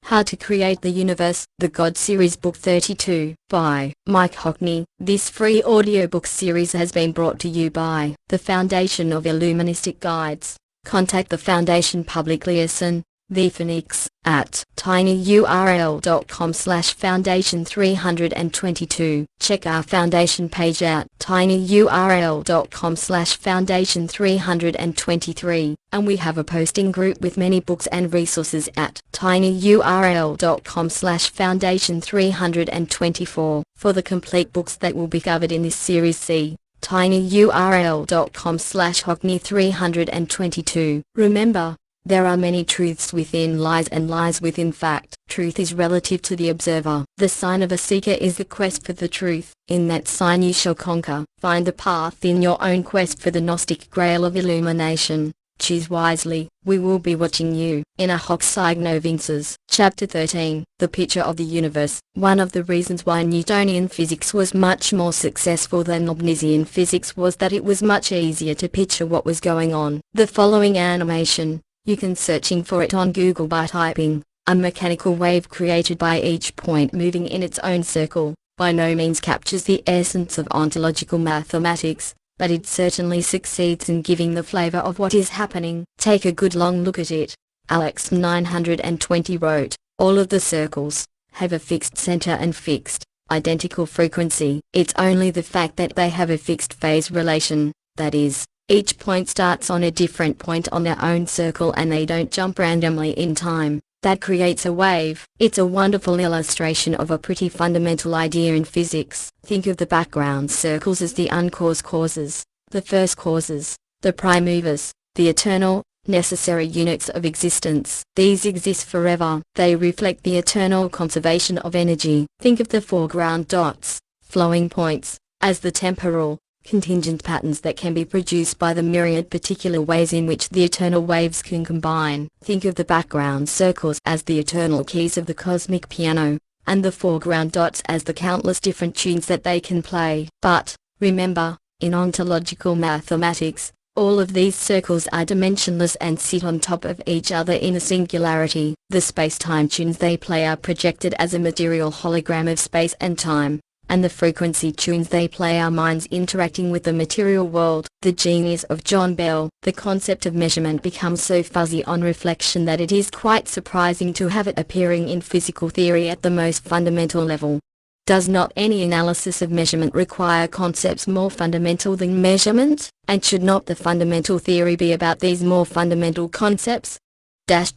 How to Create the Universe, The God Series Book 32, by Mike Hockney. This free audiobook series has been brought to you by the Foundation of Illuministic Guides. Contact the Foundation publicly as The Phoenix at tinyurl.com/foundation322. Check our foundation page at tinyurl.com/foundation323, and we have a posting group with many books and resources at tinyurl.com/foundation324. For the complete books that will be covered in this series, see tinyurl.com/Hockney322. Remember, there are many truths within lies and lies within fact. Truth is relative to the observer. The sign of a seeker is the quest for the truth. In that sign you shall conquer. Find the path in your own quest for the Gnostic grail of illumination. Choose wisely. We will be watching you. In a Hockney, Chapter 13, The Picture of the Universe. One of the reasons why Newtonian physics was much more successful than Leibnizian physics was that it was much easier to picture what was going on. The following animation, you can searching for it on Google by typing, a mechanical wave created by each point moving in its own circle, by no means captures the essence of ontological mathematics, but it certainly succeeds in giving the flavor of what is happening. Take a good long look at it. Alex 920 wrote, all of the circles have a fixed center and fixed, identical frequency. It's only the fact that they have a fixed phase relation, that is, each point starts on a different point on their own circle and they don't jump randomly in time, that creates a wave. It's a wonderful illustration of a pretty fundamental idea in physics. Think of the background circles as the uncaused causes, the first causes, the prime movers, the eternal, necessary units of existence. These exist forever. They reflect the eternal conservation of energy. Think of the foreground dots, flowing points, as the temporal, contingent patterns that can be produced by the myriad particular ways in which the eternal waves can combine. Think of the background circles as the eternal keys of the cosmic piano, and the foreground dots as the countless different tunes that they can play. But, remember, in ontological mathematics, all of these circles are dimensionless and sit on top of each other in a singularity. The space-time tunes they play are projected as a material hologram of space and time, and the frequency tunes they play are minds interacting with the material world. The genius of John Bell. The concept of measurement becomes so fuzzy on reflection that it is quite surprising to have it appearing in physical theory at the most fundamental level. Does not any analysis of measurement require concepts more fundamental than measurement? And should not the fundamental theory be about these more fundamental concepts?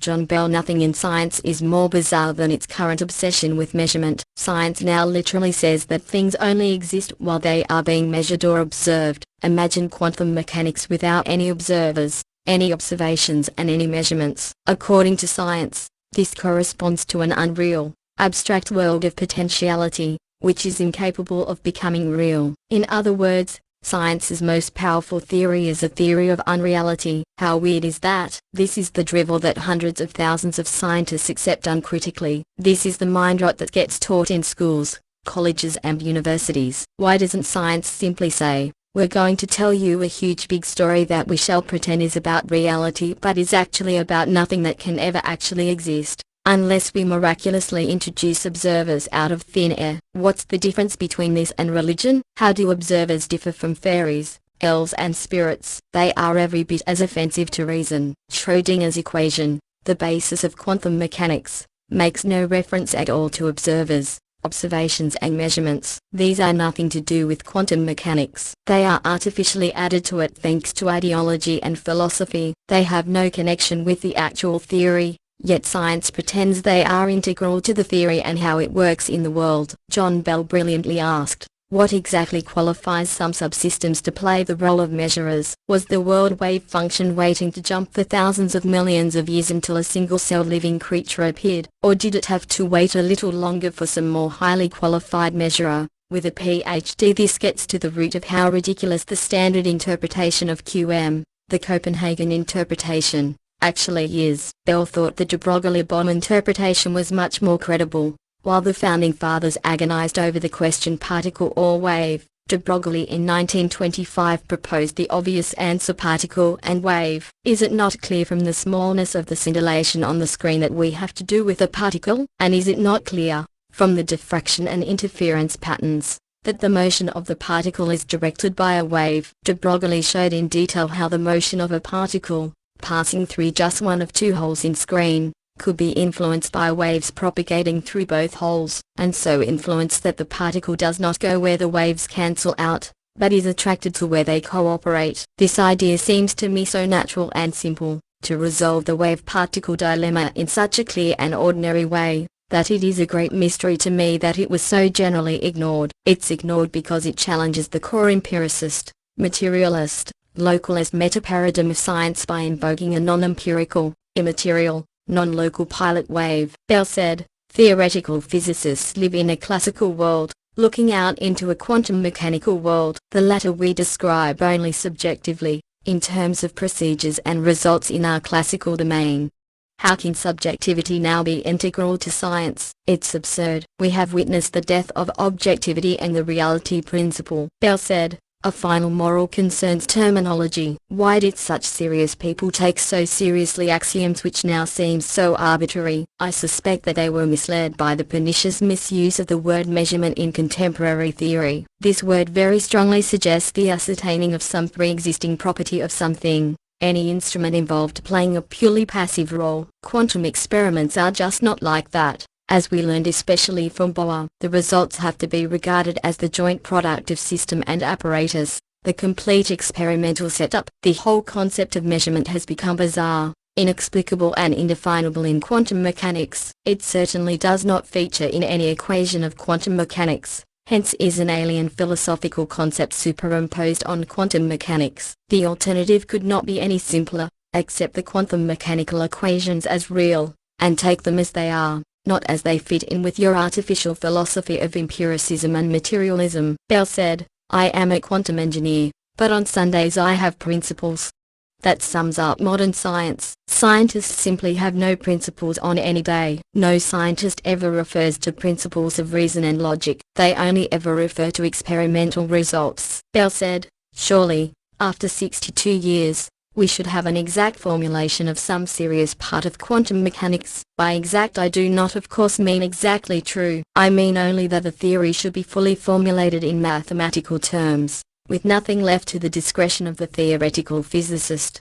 John Bell. Nothing in science is more bizarre than its current obsession with measurement. Science now literally says that things only exist while they are being measured or observed. Imagine quantum mechanics without any observers, any observations and any measurements. According to science, this corresponds to an unreal, abstract world of potentiality, which is incapable of becoming real. In other words, science's most powerful theory is a theory of unreality. How weird is that? This is the drivel that hundreds of thousands of scientists accept uncritically. This is the mind rot that gets taught in schools, colleges and universities. Why doesn't science simply say, we're going to tell you a huge big story that we shall pretend is about reality but is actually about nothing that can ever actually exist, unless we miraculously introduce observers out of thin air? What's the difference between this and religion? How do observers differ from fairies, elves and spirits? They are every bit as offensive to reason. Schrödinger's equation, the basis of quantum mechanics, makes no reference at all to observers, observations and measurements. These are nothing to do with quantum mechanics. They are artificially added to it thanks to ideology and philosophy. They have no connection with the actual theory. Yet science pretends they are integral to the theory and how it works in the world. John Bell brilliantly asked, what exactly qualifies some subsystems to play the role of measurers? Was the world wave function waiting to jump for thousands of millions of years until a single-celled living creature appeared? Or did it have to wait a little longer for some more highly qualified measurer, with a PhD? This gets to the root of how ridiculous the standard interpretation of QM, the Copenhagen interpretation, actually is. Bell thought the de Broglie-Bohm interpretation was much more credible. While the founding fathers agonized over the question particle or wave, De Broglie in 1925 proposed the obvious answer: particle and wave. Is it not clear from the smallness of the scintillation on the screen that we have to do with a particle? And is it not clear, from the diffraction and interference patterns, that the motion of the particle is directed by a wave? De Broglie showed in detail how the motion of a particle, passing through just one of two holes in screen, could be influenced by waves propagating through both holes, and so influenced that the particle does not go where the waves cancel out, but is attracted to where they cooperate. This idea seems to me so natural and simple, to resolve the wave-particle dilemma in such a clear and ordinary way, that it is a great mystery to me that it was so generally ignored. It's ignored because it challenges the core empiricist, materialist, localist meta-paradigm of science by invoking a non-empirical, immaterial, non-local pilot wave. Bell said, theoretical physicists live in a classical world, looking out into a quantum mechanical world. The latter we describe only subjectively, in terms of procedures and results in our classical domain. How can subjectivity now be integral to science? It's absurd. We have witnessed the death of objectivity and the reality principle. Bell said, a final moral concerns terminology. Why did such serious people take so seriously axioms which now seem so arbitrary? I suspect that they were misled by the pernicious misuse of the word measurement in contemporary theory. This word very strongly suggests the ascertaining of some pre-existing property of something, any instrument involved playing a purely passive role. Quantum experiments are just not like that. As we learned especially from Bohr, the results have to be regarded as the joint product of system and apparatus, the complete experimental setup. The whole concept of measurement has become bizarre, inexplicable and indefinable in quantum mechanics. It certainly does not feature in any equation of quantum mechanics, hence is an alien philosophical concept superimposed on quantum mechanics. The alternative could not be any simpler. Accept the quantum mechanical equations as real, and take them as they are, not as they fit in with your artificial philosophy of empiricism and materialism. Bell said, I am a quantum engineer, but on Sundays I have principles. That sums up modern science. Scientists simply have no principles on any day. No scientist ever refers to principles of reason and logic. They only ever refer to experimental results. Bell said, surely, after 62 years, we should have an exact formulation of some serious part of quantum mechanics. By exact I do not of course mean exactly true. I mean only that the theory should be fully formulated in mathematical terms, with nothing left to the discretion of the theoretical physicist.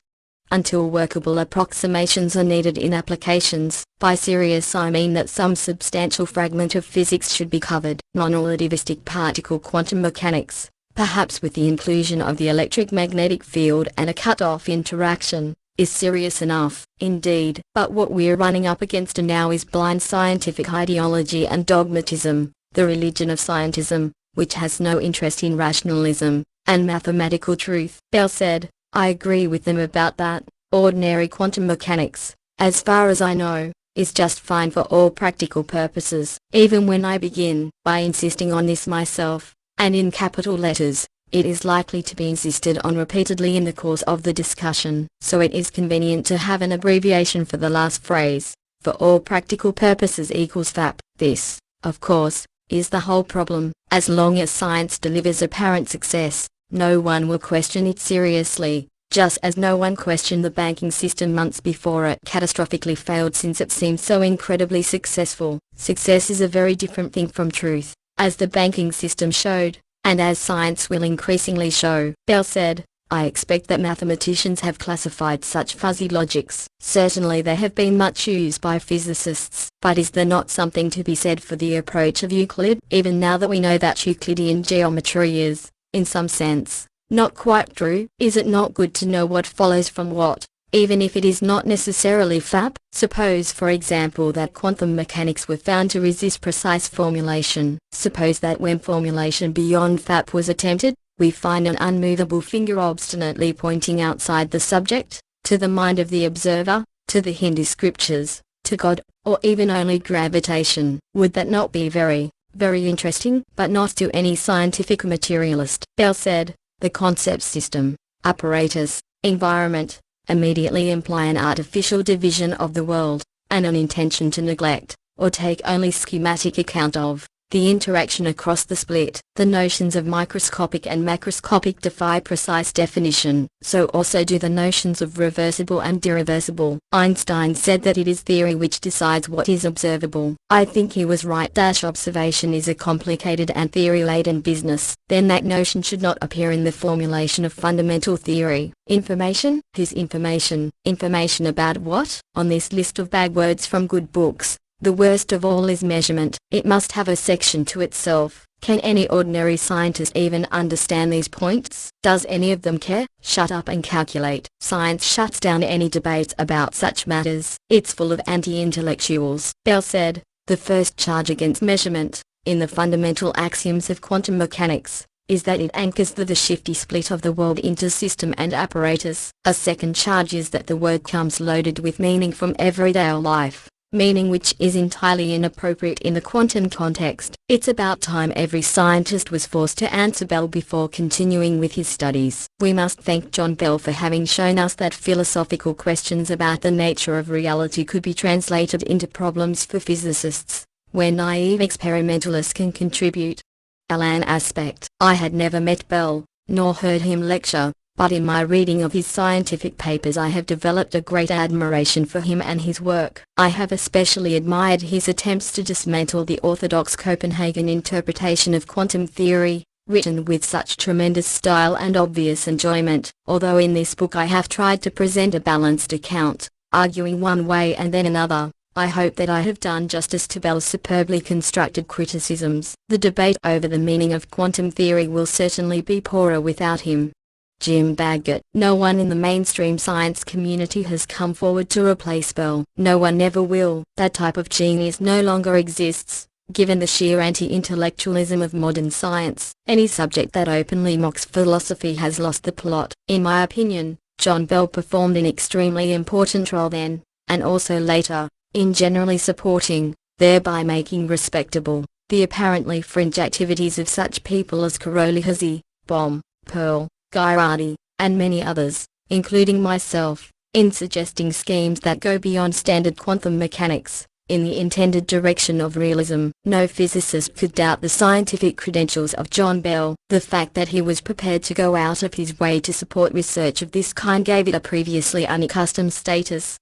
Until workable approximations are needed in applications. By serious I mean that some substantial fragment of physics should be covered. Non-relativistic particle quantum mechanics, perhaps with the inclusion of the electric magnetic field and a cut-off interaction, is serious enough, indeed. But what we're running up against now is blind scientific ideology and dogmatism, the religion of scientism, which has no interest in rationalism and mathematical truth. Bell said, I agree with them about that. Ordinary quantum mechanics, as far as I know, is just fine for all practical purposes. Even when I begin by insisting on this myself, and in capital letters, it is likely to be insisted on repeatedly in the course of the discussion. So it is convenient to have an abbreviation for the last phrase, for all practical purposes equals FAP. This, of course, is the whole problem. As long as science delivers apparent success, no one will question it seriously, just as no one questioned the banking system months before it catastrophically failed since it seemed so incredibly successful. Success is a very different thing from truth, as the banking system showed, and as science will increasingly show. Bell said, I expect that mathematicians have classified such fuzzy logics. Certainly they have been much used by physicists. But is there not something to be said for the approach of Euclid? Even now that we know that Euclidean geometry is, in some sense, not quite true, is it not good to know what follows from what, even if it is not necessarily FAP? Suppose for example that quantum mechanics were found to resist precise formulation. Suppose that when formulation beyond FAP was attempted, we find an unmovable finger obstinately pointing outside the subject, to the mind of the observer, to the Hindu scriptures, to God, or even only gravitation. Would that not be very, very interesting? But not to any scientific materialist. Bell said, the concept system, apparatus, environment, immediately imply an artificial division of the world, and an intention to neglect, or take only schematic account of, the interaction across the split. The notions of microscopic and macroscopic defy precise definition, so also do the notions of reversible and irreversible. Einstein said that it is theory which decides what is observable. I think he was right. Observation is a complicated and theory-laden business. Then that notion should not appear in the formulation of fundamental theory. Information? Whose information? Information about what? On this list of bad words from good books, the worst of all is measurement. It must have a section to itself. Can any ordinary scientist even understand these points? Does any of them care? Shut up and calculate. Science shuts down any debates about such matters. It's full of anti-intellectuals. Bell said, the first charge against measurement, in the fundamental axioms of quantum mechanics, is that it anchors the shifty split of the world into system and apparatus. A second charge is that the word comes loaded with meaning from everyday life, meaning which is entirely inappropriate in the quantum context. It's about time every scientist was forced to answer Bell before continuing with his studies. We must thank John Bell for having shown us that philosophical questions about the nature of reality could be translated into problems for physicists, where naive experimentalists can contribute. Alan aspect. I had never met Bell, nor heard him lecture, but in my reading of his scientific papers I have developed a great admiration for him and his work. I have especially admired his attempts to dismantle the orthodox Copenhagen interpretation of quantum theory, written with such tremendous style and obvious enjoyment. Although in this book I have tried to present a balanced account, arguing one way and then another, I hope that I have done justice to Bell's superbly constructed criticisms. The debate over the meaning of quantum theory will certainly be poorer without him. Jim Baggett. No one in the mainstream science community has come forward to replace Bell. No one ever will. That type of genius no longer exists, given the sheer anti-intellectualism of modern science. Any subject that openly mocks philosophy has lost the plot. In my opinion, John Bell performed an extremely important role then, and also later, in generally supporting, thereby making respectable, the apparently fringe activities of such people as Karoly Hazy, Bohm, Pearl, Gujarati, and many others, including myself, in suggesting schemes that go beyond standard quantum mechanics, in the intended direction of realism. No physicist could doubt the scientific credentials of John Bell. The fact that he was prepared to go out of his way to support research of this kind gave it a previously unaccustomed status.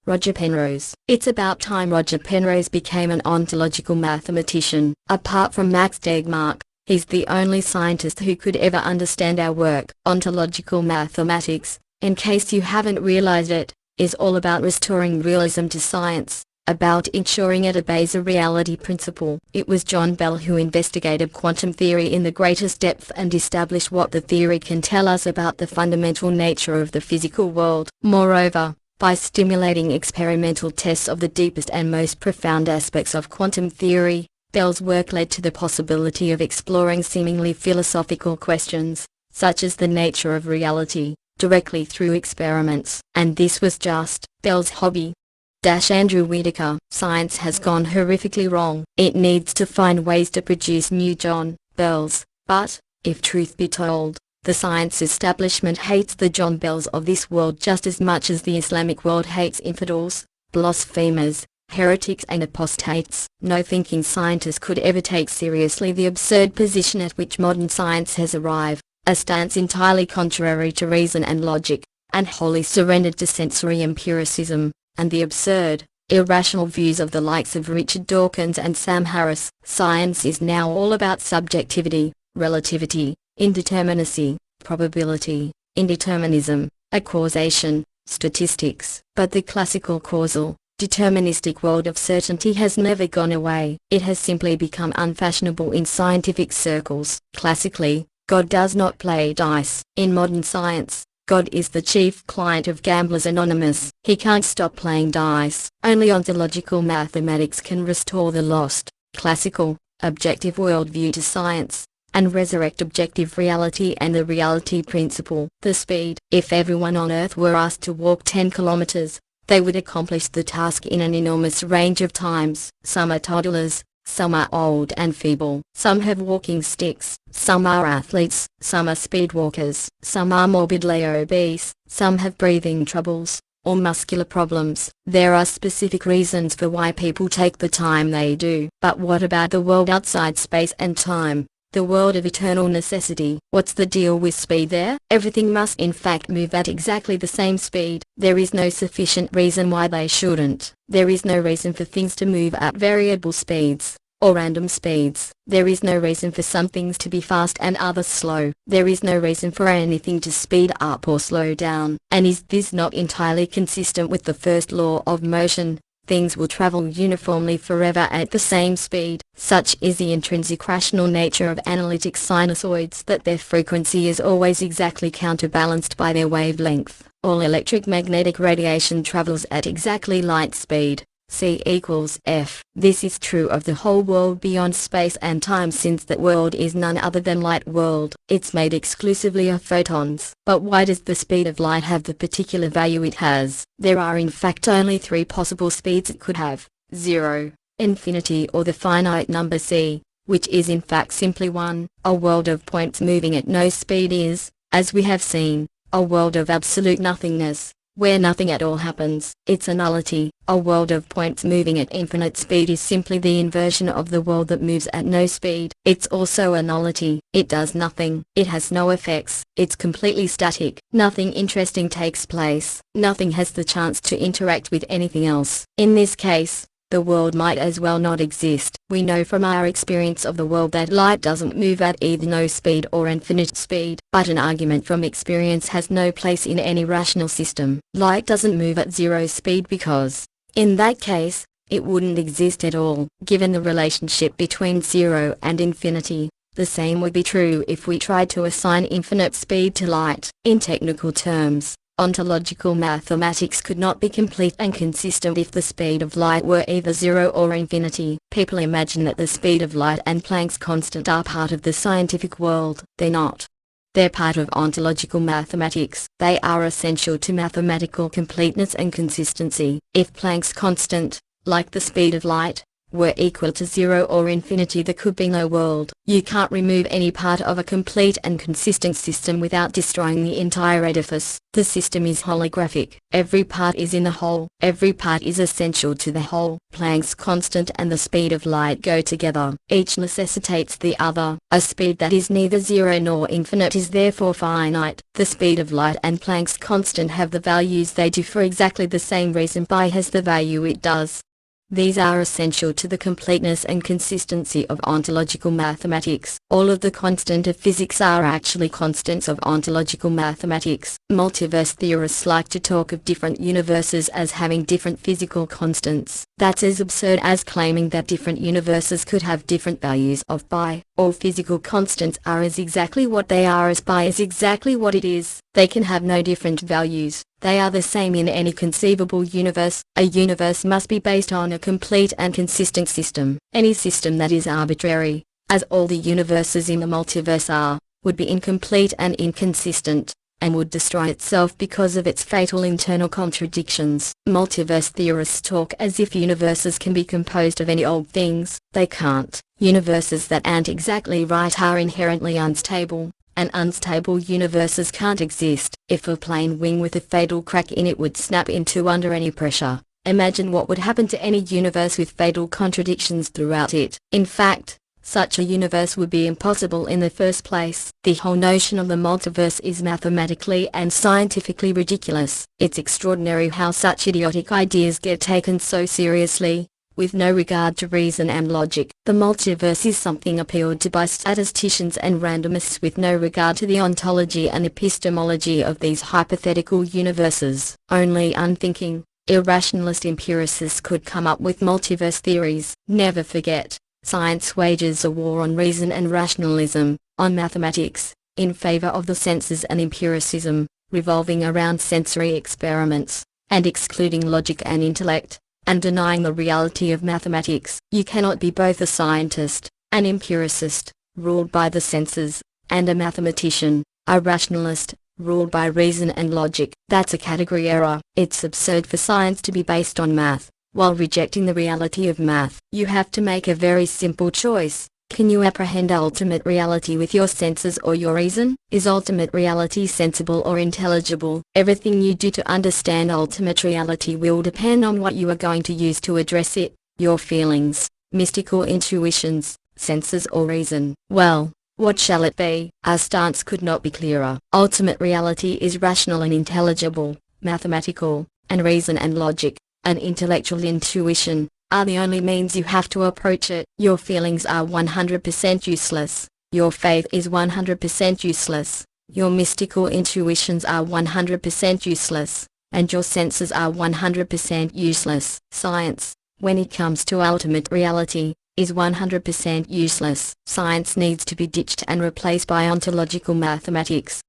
Roger Penrose. It's about time Roger Penrose became an ontological mathematician. Apart from Max Tegmark, he's the only scientist who could ever understand our work. Ontological mathematics, in case you haven't realized it, is all about restoring realism to science, about ensuring it obeys a reality principle. It was John Bell who investigated quantum theory in the greatest depth and established what the theory can tell us about the fundamental nature of the physical world. Moreover, by stimulating experimental tests of the deepest and most profound aspects of quantum theory, Bell's work led to the possibility of exploring seemingly philosophical questions, such as the nature of reality, directly through experiments. And this was just Bell's hobby. Andrew Whitaker. Science has gone horrifically wrong. It needs to find ways to produce new John Bells, but, if truth be told, the science establishment hates the John Bells of this world just as much as the Islamic world hates infidels, blasphemers, heretics and apostates. No thinking scientist could ever take seriously the absurd position at which modern science has arrived, a stance entirely contrary to reason and logic, and wholly surrendered to sensory empiricism, and the absurd, irrational views of the likes of Richard Dawkins and Sam Harris. Science is now all about subjectivity, relativity, indeterminacy, probability, indeterminism, a causation, statistics. But the classical causal, deterministic world of certainty has never gone away. It has simply become unfashionable in scientific circles. Classically, God does not play dice. In modern science, God is the chief client of Gamblers Anonymous. He can't stop playing dice. Only ontological mathematics can restore the lost, classical, objective worldview to science, and resurrect objective reality and the reality principle. The speed. If everyone on Earth were asked to walk 10 kilometers, they would accomplish the task in an enormous range of times. Some are toddlers, some are old and feeble, some have walking sticks, some are athletes, some are speedwalkers, some are morbidly obese, some have breathing troubles, or muscular problems. There are specific reasons for why people take the time they do. But what about the world outside space and time? The world of eternal necessity. What's the deal with speed there? Everything must in fact move at exactly the same speed. There is no sufficient reason why they shouldn't. There is no reason for things to move at variable speeds, or random speeds. There is no reason for some things to be fast and others slow. There is no reason for anything to speed up or slow down. And is this not entirely consistent with the first law of motion? Things will travel uniformly forever at the same speed. Such is the intrinsic rational nature of analytic sinusoids that their frequency is always exactly counterbalanced by their wavelength. All electromagnetic radiation travels at exactly light speed. C equals F. This is true of the whole world beyond space and time, since that world is none other than light world. It's made exclusively of photons. But why does the speed of light have the particular value it has? There are in fact only three possible speeds it could have: 0, infinity, or the finite number c, which is in fact simply 1. A world of points moving at no speed is, as we have seen, a world of absolute nothingness, where nothing at all happens. It's a nullity. A world of points moving at infinite speed is simply the inversion of the world that moves at no speed. It's also a nullity. It does nothing. It has no effects. It's completely static. Nothing interesting takes place. Nothing has the chance to interact with anything else. In this case, the world might as well not exist. We know from our experience of the world that light doesn't move at either no speed or infinite speed. But an argument from experience has no place in any rational system. Light doesn't move at 0 speed because, in that case, it wouldn't exist at all. Given the relationship between 0 and infinity, the same would be true if we tried to assign infinite speed to light. In technical terms, ontological mathematics could not be complete and consistent if the speed of light were either 0 or infinity. People imagine that the speed of light and Planck's constant are part of the scientific world. They're not. They're part of ontological mathematics. They are essential to mathematical completeness and consistency. If Planck's constant, like the speed of light, were equal to 0 or infinity, there could be no world. You can't remove any part of a complete and consistent system without destroying the entire edifice. The system is holographic. Every part is in the whole. Every part is essential to the whole. Planck's constant and the speed of light go together. Each necessitates the other. A speed that is neither 0 nor infinite is therefore finite. The speed of light and Planck's constant have the values they do for exactly the same reason phi has the value it does. These are essential to the completeness and consistency of ontological mathematics. All of the constants of physics are actually constants of ontological mathematics. Multiverse theorists like to talk of different universes as having different physical constants. That's as absurd as claiming that different universes could have different values of phi. All physical constants are as exactly what they are as phi is exactly what it is. They can have no different values. They are the same in any conceivable universe. A universe must be based on a complete and consistent system. Any system that is arbitrary, as all the universes in the multiverse are, would be incomplete and inconsistent, and would destroy itself because of its fatal internal contradictions. Multiverse theorists talk as if universes can be composed of any old things. They can't. Universes that aren't exactly right are inherently unstable, and unstable universes can't exist. If a plane wing with a fatal crack in it would snap in two under any pressure, imagine what would happen to any universe with fatal contradictions throughout it. In fact, such a universe would be impossible in the first place. The whole notion of the multiverse is mathematically and scientifically ridiculous. It's extraordinary how such idiotic ideas get taken so seriously, with no regard to reason and logic. The multiverse is something appealed to by statisticians and randomists with no regard to the ontology and epistemology of these hypothetical universes. Only unthinking, irrationalist empiricists could come up with multiverse theories. Never forget, science wages a war on reason and rationalism, on mathematics, in favor of the senses and empiricism, revolving around sensory experiments, and excluding logic and intellect, and denying the reality of mathematics. You cannot be both a scientist, an empiricist, ruled by the senses, and a mathematician, a rationalist, ruled by reason and logic. That's a category error. It's absurd for science to be based on math, while rejecting the reality of math. You have to make a very simple choice. Can you apprehend ultimate reality with your senses or your reason? Is ultimate reality sensible or intelligible? Everything you do to understand ultimate reality will depend on what you are going to use to address it, your feelings, mystical intuitions, senses or reason. Well, what shall it be? Our stance could not be clearer. Ultimate reality is rational and intelligible, mathematical, and reason and logic, and intellectual intuition are the only means you have to approach it. Your feelings are 100% useless. Your faith is 100% useless. Your mystical intuitions are 100% useless. And your senses are 100% useless. Science, when it comes to ultimate reality, is 100% useless. Science needs to be ditched and replaced by ontological mathematics.